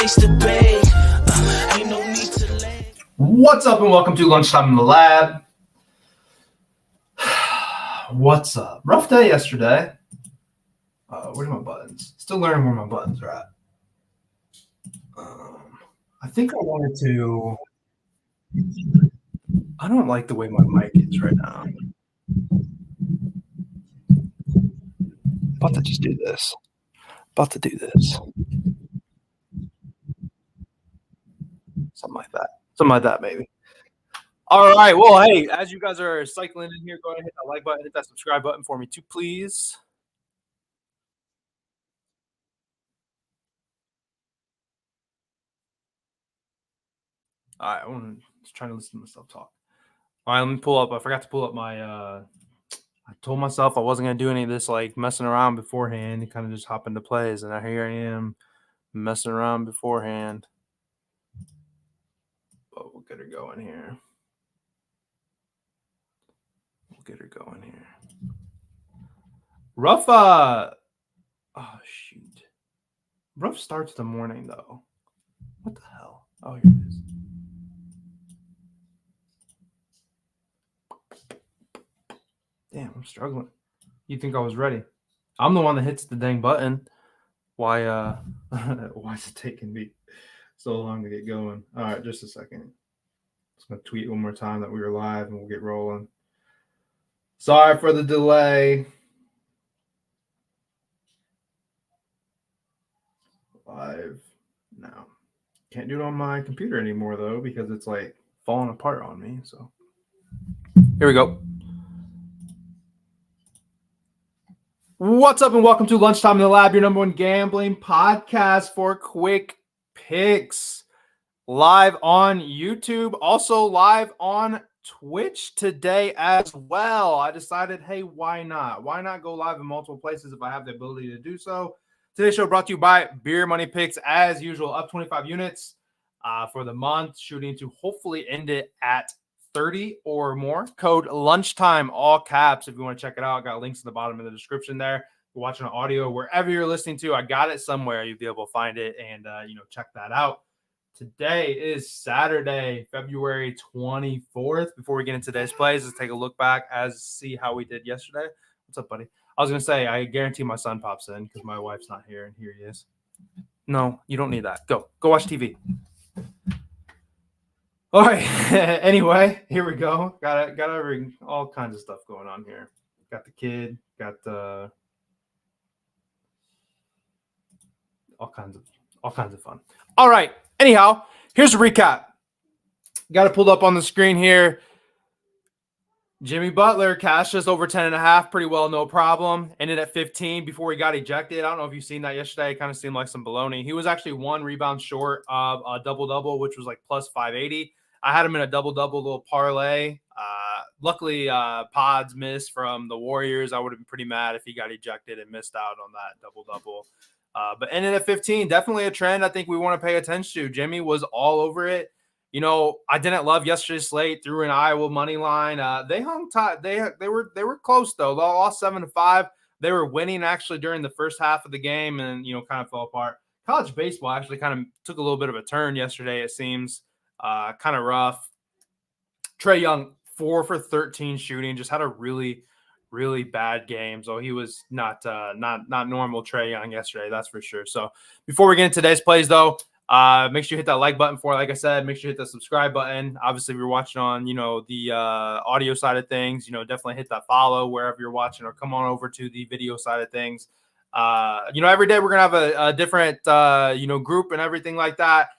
place to be. Ain't no need to lay. What's up and welcome to Lunchtime in the Lab. What's up? Rough day yesterday. Where's my buttons? Still learning where my buttons are at. I think I wanted to. I don't like the way my mic is right now. About to just do this. Something like that, maybe. All right. Well, hey, as you guys are cycling in here, go ahead and hit that like button, hit that subscribe button for me too, please. All right. I'm just trying to listen to myself talk. All right. Let me pull up. I forgot to pull up my. I told myself I wasn't going to do any of this like messing around beforehand and kind of just hop into plays. And here I am messing around beforehand. But we'll get her going here. Rough. Oh, shoot. Rough starts the morning, though. What the hell? Oh, here it is. Damn, I'm struggling. You think I was ready? I'm the one that hits the dang button. Why is it taking me so long to get going? All right, just a second. Just gonna tweet one more time that we were live and we'll get rolling. Sorry for the delay. Live now. Can't do it on my computer anymore though because it's like falling apart on me. So here we go. What's up and welcome to Lunchtime in the Lab, your number one gambling podcast for quick picks. Live on YouTube, also live on Twitch today as well. I decided, hey, why not? Why not go live in multiple places if I have the ability to do so? Today's show brought to you by Beer Money Picks, as usual, up 25 units for the month, shooting to hopefully end it at 30 or more. Code Lunchtime, all caps. If you want to check it out, I got links at the bottom of the description there. If you're watching on audio, wherever you're listening to, I got it somewhere. You'll be able to find it and check that out. Today is Saturday, February 24th. Before we get into today's plays, let's take a look back see how we did yesterday. What's up, buddy? I was gonna say I guarantee my son pops in because my wife's not here, and here he is. No, you don't need that. Go watch TV. All right. Anyway, here we go. Got all kinds of stuff going on here. Got the kid. Got all kinds of fun. All right. Anyhow, here's a recap. Got it pulled up on the screen here. Jimmy Butler cashed us over 10.5 pretty well, no problem. Ended at 15 before he got ejected. I don't know if you've seen that yesterday. It kind of seemed like some baloney. He was actually one rebound short of a double-double, which was like plus 580. I had him in a double-double little parlay. Luckily, Pods missed from the Warriors. I would have been pretty mad if he got ejected and missed out on that double-double. But ended at 15. Definitely a trend I think we want to pay attention to. Jimmy was all over it. I didn't love yesterday's slate. Threw an Iowa money line. They hung tight. They were close though. They lost 7-5. They were winning actually during the first half of the game, and kind of fell apart. College baseball actually kind of took a little bit of a turn yesterday. It seems kind of rough. Trae Young 4 for 13 shooting. Just had a really, really bad game. So he was not normal Trae Young yesterday. That's for sure. So before we get into today's plays though. Make sure you hit that like button for it. Like I said, make sure you hit the subscribe button. Obviously, if you're watching on, the audio side of things, definitely hit that follow wherever you're watching, or come on over to the video side of things. Every day we're going to have a different, group and everything like that.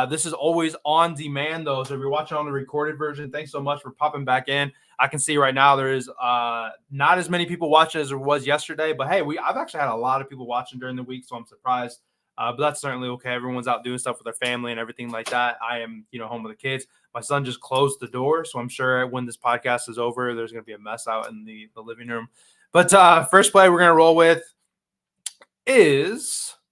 This is always on demand though. So if you're watching on the recorded version, thanks so much for popping back in. I can see right now there is not as many people watching as there was yesterday, but hey, I've actually had a lot of people watching during the week, so I'm surprised. But that's certainly okay. Everyone's out doing stuff with their family and everything like that. I am, home with the kids. My son just closed the door, so I'm sure when this podcast is over, there's going to be a mess out in the living room. But first play we're going to roll with is –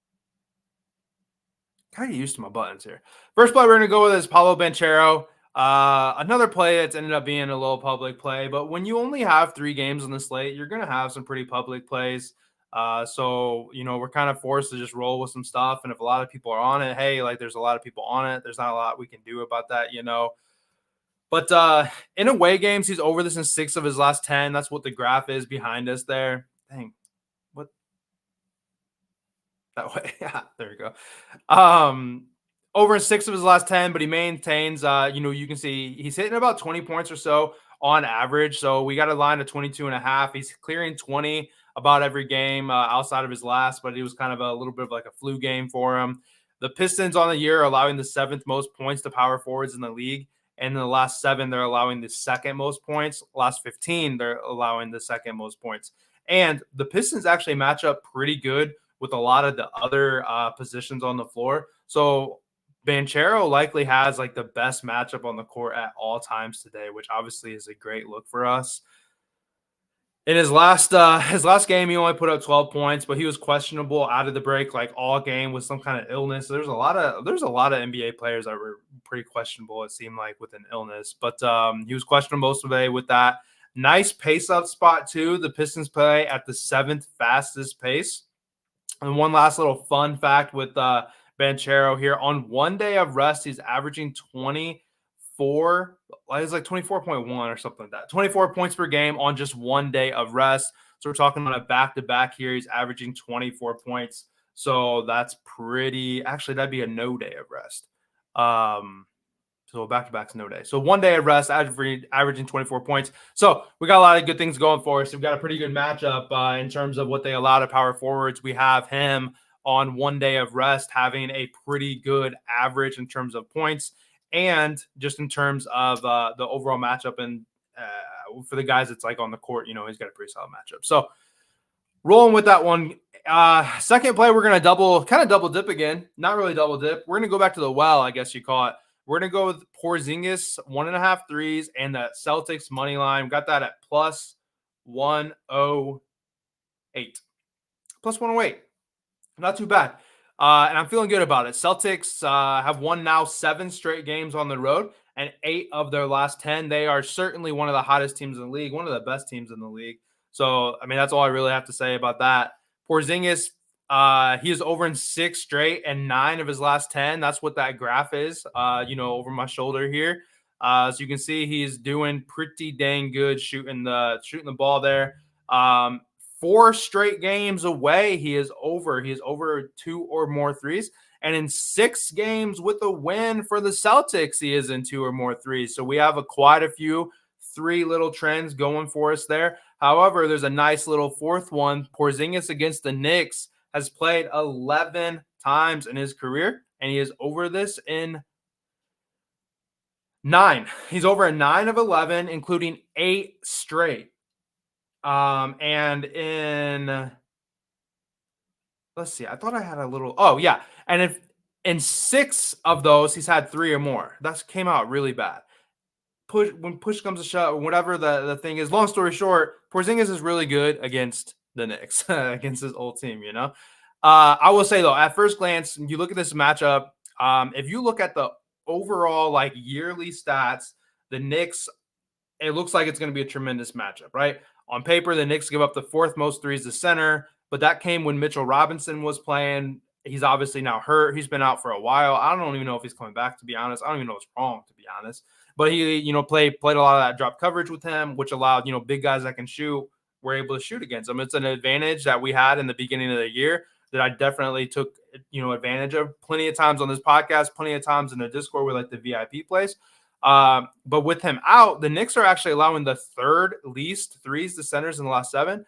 kind of used to my buttons here. First play we're going to go with is Paolo Banchero. Another play that's ended up being a low public play. But when you only have 3 games on the slate, you're going to have some pretty public plays. So, we're kind of forced to just roll with some stuff. And if a lot of people are on it, hey, like there's a lot of people on it. There's not a lot we can do about that. But in away games, he's over this in 6 of his last 10. That's what the graph is behind us there. Dang, what that way? Yeah, there we go. Over in 6 of his last 10, but he maintains. You can see he's hitting about 20 points or so on average. So we got a line of 22.5. He's clearing 20 about every game outside of his last, but it was kind of a little bit of like a flu game for him. The Pistons on the year are allowing the 7th most points to power forwards in the league. And in the last 7, they're allowing the 2nd most points. Last 15, they're allowing the 2nd most points. And the Pistons actually match up pretty good with a lot of the other positions on the floor. So Banchero likely has like the best matchup on the court at all times today, which obviously is a great look for us. In his last game, he only put up 12 points, but he was questionable out of the break like all game with some kind of illness. There's a lot of NBA players that were pretty questionable, it seemed like, with an illness. But he was questionable most of the day with that. Nice pace up spot too. The Pistons play at the 7th fastest pace. And one last little fun fact with Banchero here. On one day of rest, he's averaging 24. It's like 24.1 or something like that. 24 points per game on just one day of rest. So we're talking on a back-to-back here. He's averaging 24 points. So that's pretty – actually, that'd be a no day of rest. So back-to-back's no day. So one day of rest, averaging 24 points. So we got a lot of good things going for us. We've got a pretty good matchup in terms of what they allow to power forwards. We have him on one day of rest having a pretty good average in terms of points and just in terms of the overall matchup. And for the guys that's like on the court, he's got a pretty solid matchup. So rolling with that one. Second play, we're going to kind of double dip again. Not really double dip. We're going to go back to the well, I guess you call it. We're going to go with Porzingis, 1.5 threes, and the Celtics money line. We got that at plus 108. Plus 108. Not too bad. And I'm feeling good about it. Celtics have won now 7 straight games on the road, and 8 of their last 10. They are certainly one of the hottest teams in the league, one of the best teams in the league. So, I mean, that's all I really have to say about that. Porzingis, he is over in 6 straight and 9 of his last 10. That's what that graph is, over my shoulder here. So you can see he's doing pretty dang good shooting the ball there. 4 straight games away, he is over 2 or more threes. And in 6 games with a win for the Celtics, he is in 2 or more threes. So we have quite a few 3 little trends going for us there. However, there's a nice little 4th one. Porzingis against the Knicks has played 11 times in his career, and he is over this in 9. He's over in 9 of 11, including 8 straight. And let's see, I thought I had a little, and if in 6 of those, he's had 3 or more. That came out really bad. When push comes to shove, or whatever the thing is, long story short, Porzingis is really good against the Knicks, against his old team, I will say, though, at first glance, you look at this matchup, if you look at the overall, like, yearly stats, the Knicks, it looks like it's going to be a tremendous matchup, right? On paper, the Knicks give up the 4th most threes to center, but that came when Mitchell Robinson was playing. He's obviously now hurt. He's been out for a while. I don't even know if he's coming back, to be honest. I don't even know what's wrong, to be honest. But he, played a lot of that drop coverage with him, which allowed, big guys that can shoot were able to shoot against him. It's an advantage that we had in the beginning of the year that I definitely took, advantage of plenty of times on this podcast, plenty of times in the Discord with like the VIP plays. But with him out, the Knicks are actually allowing the 3rd least threes to centers in the last 7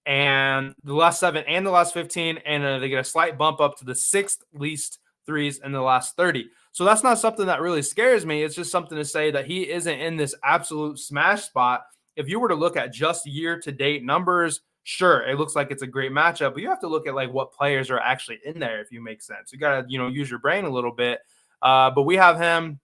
and the last 7 and the last 15. And they get a slight bump up to the 6th least threes in the last 30. So that's not something that really scares me. It's just something to say that he isn't in this absolute smash spot. If you were to look at just year-to-date numbers, sure, it looks like it's a great matchup, but you have to look at like what players are actually in there, if you make sense. You got to, use your brain a little bit. But we have him.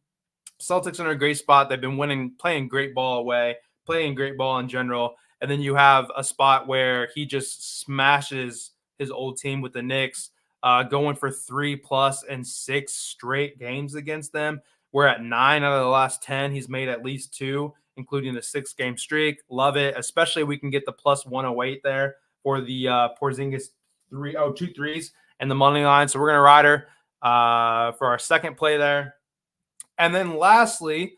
Celtics are in a great spot. They've been playing great ball away, playing great ball in general. And then you have a spot where he just smashes his old team with the Knicks, going for 3+ in 6 straight games against them. We're at 9 out of the last 10. He's made at least 2, including the 6-game streak. Love it, especially we can get the plus 108 there. for the Porzingis 2 threes and the money line. So we're going to ride her for our second play there. And then lastly,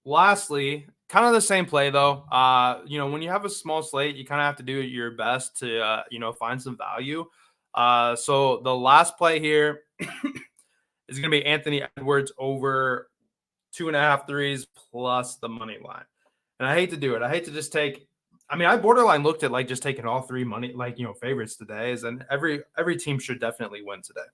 kind of the same play though. When you have a small slate, you kind of have to do your best to find some value. So the last play here is going to be Anthony Edwards over 2.5 threes plus the money line. And I hate to do it. I hate to just take. I mean, I borderline looked at like just taking all three money favorites today, and every team should definitely win today.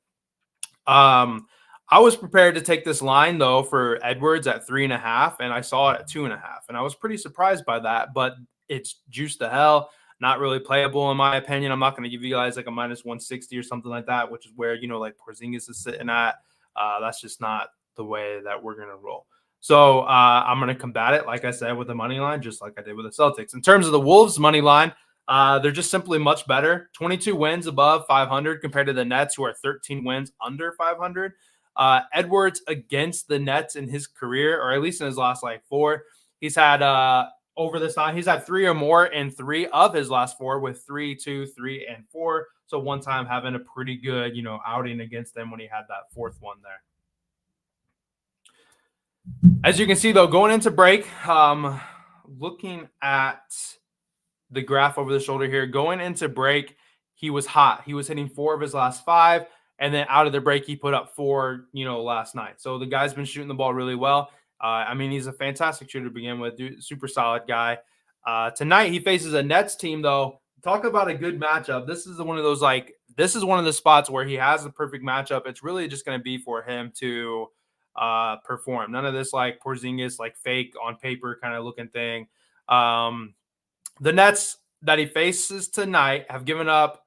I was prepared to take this line though for Edwards at 3.5, and I saw it at 2.5, and I was pretty surprised by that. But it's juiced to hell, not really playable in my opinion. I'm not going to give you guys like a minus 160 or something like that, which is where like Porzingis is sitting at. That's just not the way that we're going to roll. So I'm going to combat it, like I said, with the money line, just like I did with the Celtics. In terms of the Wolves money line, they're just simply much better. 22 wins above 500 compared to the Nets, who are 13 wins under 500. Edwards against the Nets in his career, or at least in his last like 4, he's had over this time, he's had 3 or more in 3 of his last 4 with 3, 2, 3, and 4. So one time having a pretty good, outing against them when he had that 4th one there. As you can see, though, going into break, looking at the graph over the shoulder here, going into break, he was hot. He was hitting 4 of his last 5, and then out of the break, he put up 4, last night. So the guy's been shooting the ball really well. He's a fantastic shooter to begin with, super solid guy. Tonight, he faces a Nets team, though. Talk about a good matchup. This is one of those, this is one of the spots where he has the perfect matchup. It's really just going to be for him to perform. None of this like Porzingis, like fake on paper kind of looking thing. The Nets that he faces tonight have given up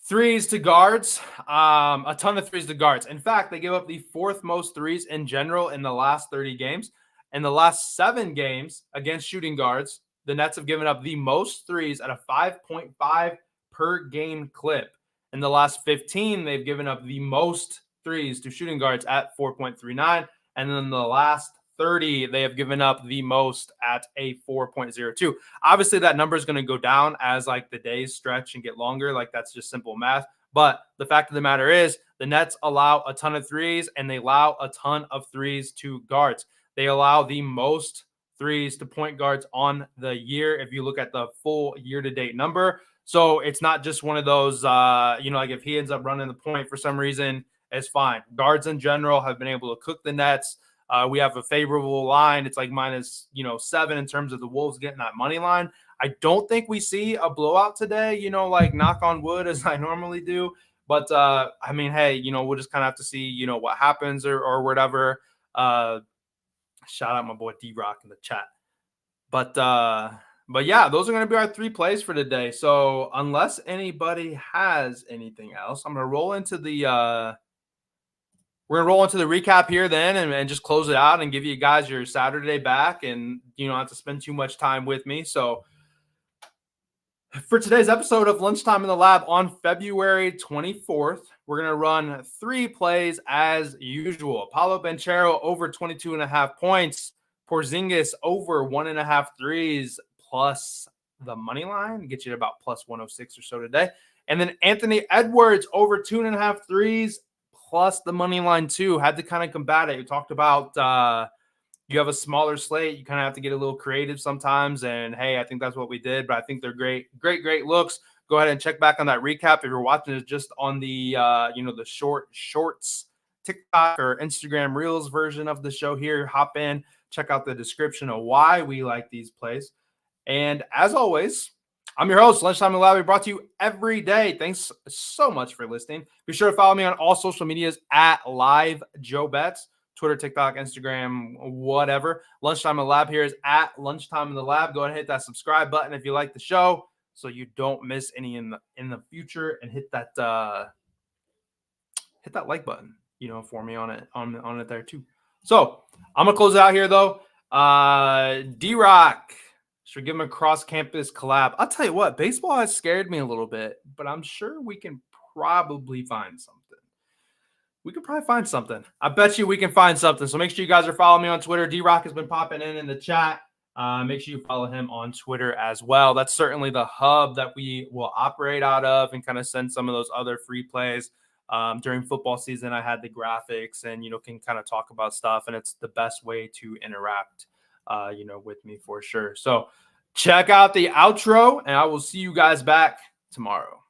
threes to guards, a ton of threes to guards. In fact, they give up the 4th most threes in general in the last 30 games. In the last 7 games against shooting guards, the Nets have given up the most threes at a 5.5 per game clip. In the last 15, they've given up the most threes to shooting guards at 4.39. And then the last 30, they have given up the most at a 4.02. Obviously, that number is going to go down as like the days stretch and get longer. Like that's just simple math. But the fact of the matter is the Nets allow a ton of threes and they allow a ton of threes to guards. They allow the most threes to point guards on the year if you look at the full year-to-date number. So it's not just one of those, like if he ends up running the point for some reason, it's fine. Guards in general have been able to cook the Nets. We have a favorable line. It's like minus, 7 in terms of the Wolves getting that money line. I don't think we see a blowout today, like knock on wood as I normally do. But, hey, we'll just kind of have to see, what happens or whatever. Shout out my boy D-Rock in the chat. But yeah, those are going to be our 3 plays for today. So unless anybody has anything else, I'm going to roll into the we're going to roll into the recap here then and just close it out and give you guys your Saturday back and you don't have to spend too much time with me. So for today's episode of Lunchtime in the Lab on February 24th, we're going to run 3 plays as usual. Paolo Banchero over 22.5 points. Porzingis over 1.5 threes plus the money line. Get you to about plus 106 or so today. And then Anthony Edwards over 2.5 threes plus the money line too. Had to kind of combat it. We talked about you have a smaller slate. You kind of have to get a little creative sometimes. And hey, I think that's what we did. But I think they're great looks. Go ahead and check back on that recap. If you're watching it just on the the shorts TikTok or Instagram Reels version of the show here, hop in, check out the description of why we like these plays. And as always, I'm your host, Lunchtime in the Lab, brought to you every day. Thanks so much for listening. Be sure to follow me on all social medias at Live Joe Bets, Twitter, TikTok, Instagram, whatever. Lunchtime in the Lab here is at Lunchtime in the Lab. Go ahead and hit that subscribe button if you like the show so you don't miss any in the future, and hit that like button, for me on it there too. So I'm gonna close it out here though. D-Rock. Should give him a cross-campus collab. I'll tell you what, baseball has scared me a little bit, but I'm sure we can probably find something. I bet you we can find something. So make sure you guys are following me on Twitter. D-Rock has been popping in the chat. Make sure you follow him on Twitter as well. That's certainly the hub that we will operate out of and kind of send some of those other free plays. During football season, I had the graphics and, can kind of talk about stuff. And it's the best way to interact, with me for sure. So check out the outro and I will see you guys back tomorrow.